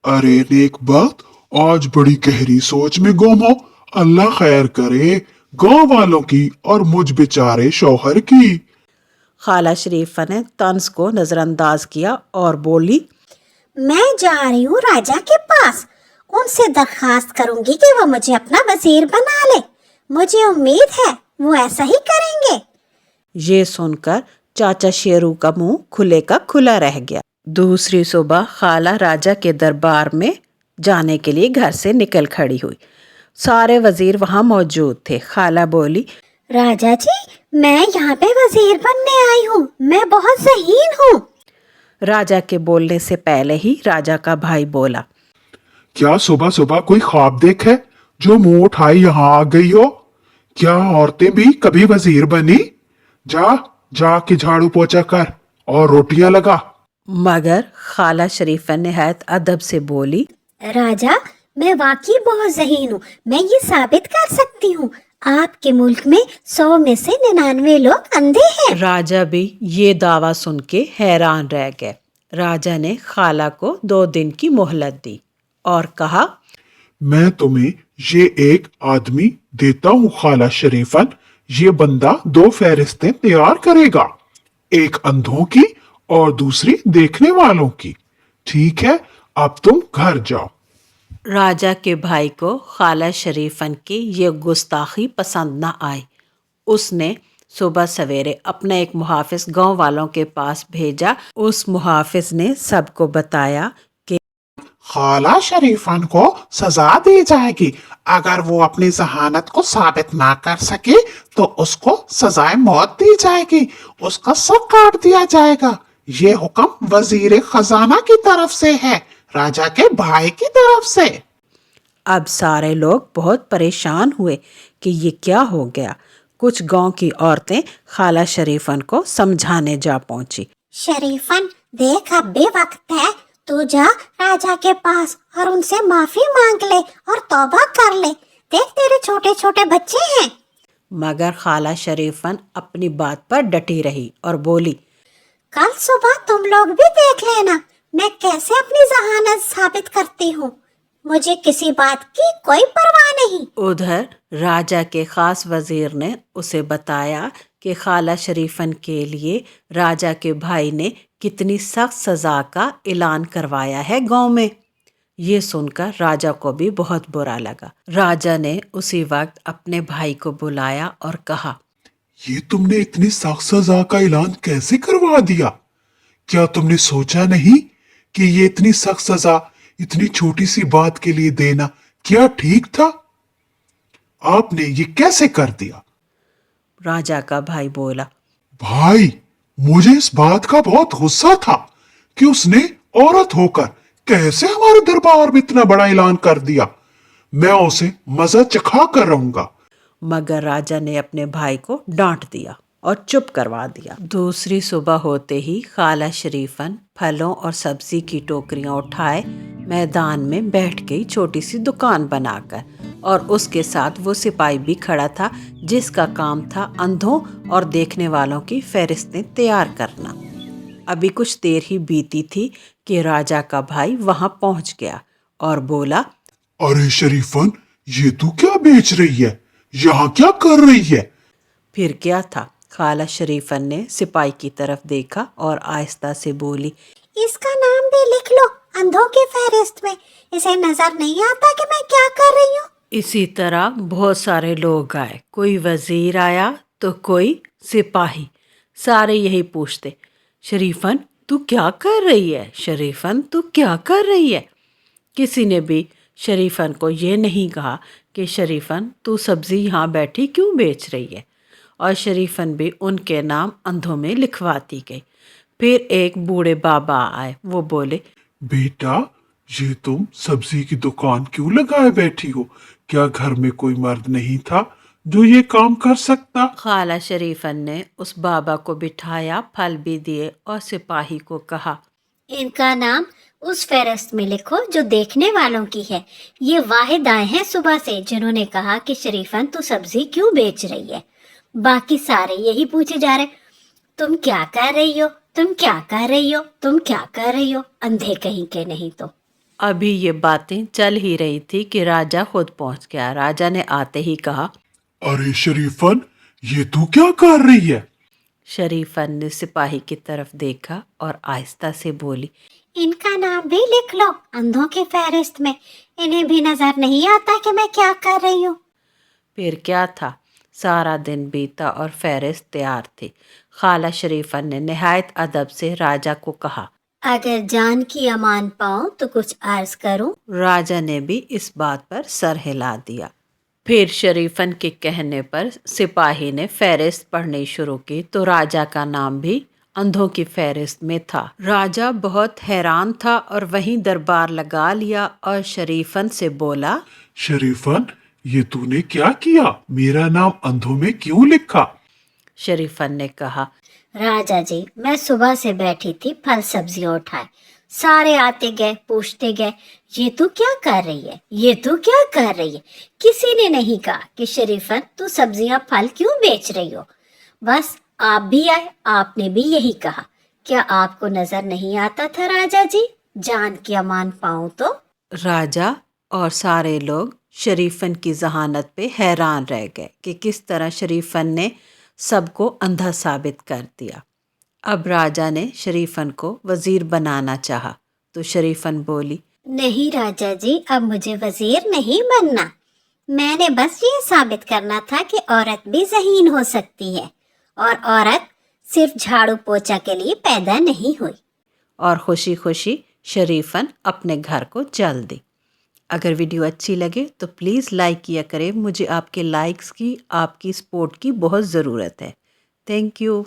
अरे नेक बात, आज बड़ी गहरी सोच में गुम हो। अल्लाह खैर करे गांव वालों की और मुझ बेचारे शौहर की। खाला शरीफा ने तंज को नजरअंदाज किया और बोली, मैं जा रही हूँ राजा के पास। उनसे दरखास्त करूंगी कि वो मुझे अपना वजीर बना ले। मुझे उम्मीद है वो ऐसा ही करेंगे। ये सुनकर चाचा शेरू का मुंह खुले का खुला रह गया। दूसरी सुबह खाला राजा के दरबार में जाने के लिए घर से निकल खड़ी हुई। सारे वजीर वहां मौजूद थे। खाला बोली, राजा जी, मैं यहाँ पे वजीर बनने आई हूँ। मैं बहुत ज़हीन हूँ। राजा के बोलने से पहले ही राजा का भाई बोला, क्या सुबह सुबह कोई ख्वाब देखे जो मुंह उठाए यहाँ आ गई हो? क्या औरतें भी कभी वजीर बनी? जा के झाड़ू पोछा कर और रोटियां लगा। मगर खाला शरीफा निहायत अदब से बोली, राजा, मैं वाकई बहुत ज़हीन हूँ। मैं ये साबित कर सकती हूँ। आपके मुल्क में 100 में से 99 लोग अंधे हैं। राजा भी ये दावा सुन के हैरान रह गए। राजा ने खाला को 2 दिन की मोहलत दी और कहा, मैं तुम्हें ये एक आदमी देता हूँ खाला शरीफन। ये बंदा 2 फहरिस्तें तैयार करेगा, एक अंधों की और दूसरी देखने वालों की। ठीक है, अब तुम घर जाओ। राजा के भाई को खाला शरीफन की ये गुस्ताखी पसंद न आई। उसने सुबह सवेरे अपना एक मुहाफिज गांव वालों के पास भेजा। उस मुहाफिज ने सबको बताया कि खाला शरीफन को सजा दी जाएगी। अगर वो अपनी जहानत को साबित ना कर सके तो उसको सजाए मौत दी जाएगी, उसका सर काट दिया जाएगा। ये हुक्म वजीर खजाना की तरफ से है, राजा के भाई की तरफ से। अब सारे लोग बहुत परेशान हुए कि ये क्या हो गया। कुछ गांव की औरतें खाला शरीफन को समझाने जा पहुंची। शरीफन, देख अब भी वक्त है। तू जा राजा के पास और उनसे माफी मांग ले और तौबा कर ले। देख, तेरे छोटे छोटे बच्चे हैं। मगर खाला शरीफन अपनी बात पर डटी रही और बोली, कल सुबह तुम लोग भी देख लेना मैं कैसे अपनी जहानत साबित करती हूँ। मुझे किसी बात की कोई परवाह नहीं। उधर राजा के खास वजीर ने उसे बताया कि खाला शरीफन के लिए राजा के भाई ने कितनी सख्त सजा का ऐलान करवाया है गांव में। ये सुनकर राजा को भी बहुत बुरा लगा। राजा ने उसी वक्त अपने भाई को बुलाया और कहा, ये तुमने इतनी सख्त सजा का ऐलान कैसे करवा दिया? क्या तुमने सोचा नहीं कि ये इतनी सख्त सजा इतनी छोटी सी बात के लिए देना क्या ठीक था? आपने ये कैसे कर दिया? राजा का भाई बोला, भाई, मुझे इस बात का बहुत गुस्सा था कि उसने औरत होकर कैसे हमारे दरबार में इतना बड़ा ऐलान कर दिया। मैं उसे मजा चखा कर रहूंगा। मगर राजा ने अपने भाई को डांट दिया और चुप करवा दिया। दूसरी सुबह होते ही खाला शरीफन फलों और सब्जी की टोकरियां उठाए मैदान में बैठ गई छोटी सी दुकान बनाकर, और उसके साथ वो सिपाही भी खड़ा था जिसका काम था अंधों और देखने वालों की फहरिस्तें तैयार करना। अभी कुछ देर ही बीती थी कि राजा का भाई वहां पहुंच गया और बोला, अरे शरीफन, ये तू क्या बेच रही है? यहाँ क्या कर रही है? फिर क्या था? खाला शरीफन ने सिपाही की तरफ देखा और आहिस्ता से बोली, इसका नाम भी लिख लो अंधों की फहरिस्त में। इसे नजर नहीं आता कि मैं क्या कर रही हूँ। इसी तरह बहुत सारे लोग आए। कोई वजीर आया तो कोई सिपाही। सारे यही पूछते, शरीफन तू क्या कर रही है? शरीफन तू क्या कर रही है? किसी ने भी शरीफन को ये नहीं कहा कि शरीफन तू सब्जी यहाँ बैठी क्यों बेच रही है, और शरीफन भी उनके नाम अंधों में लिखवाती गई। फिर एक बूढ़े बाबा आए। वो बोले, बेटा, ये तुम सब्जी की दुकान क्यों लगाए बैठी हो? क्या घर में कोई मर्द नहीं था जो ये काम कर सकता? खाला शरीफन ने उस बाबा को बिठाया, फल भी दिए और सिपाही को कहा, इनका नाम उस फहरिस्त में लिखो जो देखने वालों की है। ये वाहिद आए हैं सुबह से जिन्होंने कहा कि शरीफन तू सब्जी क्यों बेच रही है। बाकी सारे यही पूछे जा रहे, तुम क्या कर रही हो, तुम क्या कर रही हो, तुम क्या कर रही हो। अंधे कहीं के नहीं तो। अभी ये बातें चल ही रही थी कि राजा खुद पहुंच गया। राजा ने आते ही कहा, अरे शरीफन, ये तू क्या कर रही है? शरीफन ने सिपाही की तरफ देखा और आहिस्ता से बोली, इनका नाम भी लिख लो अंधों की फहरिस्त में। इन्हें भी नजर नहीं आता कि मैं क्या कर रही हूँ। फिर क्या था, सारा दिन बीता और फहरिस्त तैयार थी। खाला शरीफन ने निहायत अदब से राजा को कहा, अगर जान की अमान पाऊं तो कुछ अर्ज करूं। राजा ने भी इस बात पर सर हिला दिया। फिर शरीफन के कहने पर सिपाही ने फहरिस्त पढ़नी शुरू की तो राजा का नाम भी अंधों की फहरिस्त में था। राजा बहुत हैरान था और वहीं दरबार लगा लिया और शरीफन से बोला, शरीफन, ये तूने क्या किया? मेरा नाम अंधों में क्यों लिखा? शरीफन ने कहा, राजा जी, मैं सुबह से बैठी थी, फल सब्जियां उठाए। सारे आते गए, पूछते गए, ये तू क्या कर रही है, ये तू क्या कर रही है। किसी ने नहीं कहा कि शरीफन तू सब्जियां फल क्यों बेच रही हो। बस आप भी आए, आपने भी यही कहा। क्या आपको नजर नहीं आता था राजा जी, जान की अमान पाऊं तो। राजा और सारे लोग शरीफन की जहानत पे हैरान रह गए कि किस तरह शरीफन ने सबको अंधा साबित कर दिया। अब राजा ने शरीफन को वजीर बनाना चाहा तो शरीफन बोली, नहीं राजा जी, अब मुझे वजीर नहीं बनना। मैंने बस ये साबित करना था कि औरत भी ज़हीन हो सकती है और औरत सिर्फ झाड़ू पोछा के लिए पैदा नहीं हुई। और खुशी खुशी शरीफन अपने घर को चल दी। अगर वीडियो अच्छी लगे तो प्लीज़ लाइक किया करें। मुझे आपके लाइक्स की, आपकी सपोर्ट की बहुत ज़रूरत है। Thank you.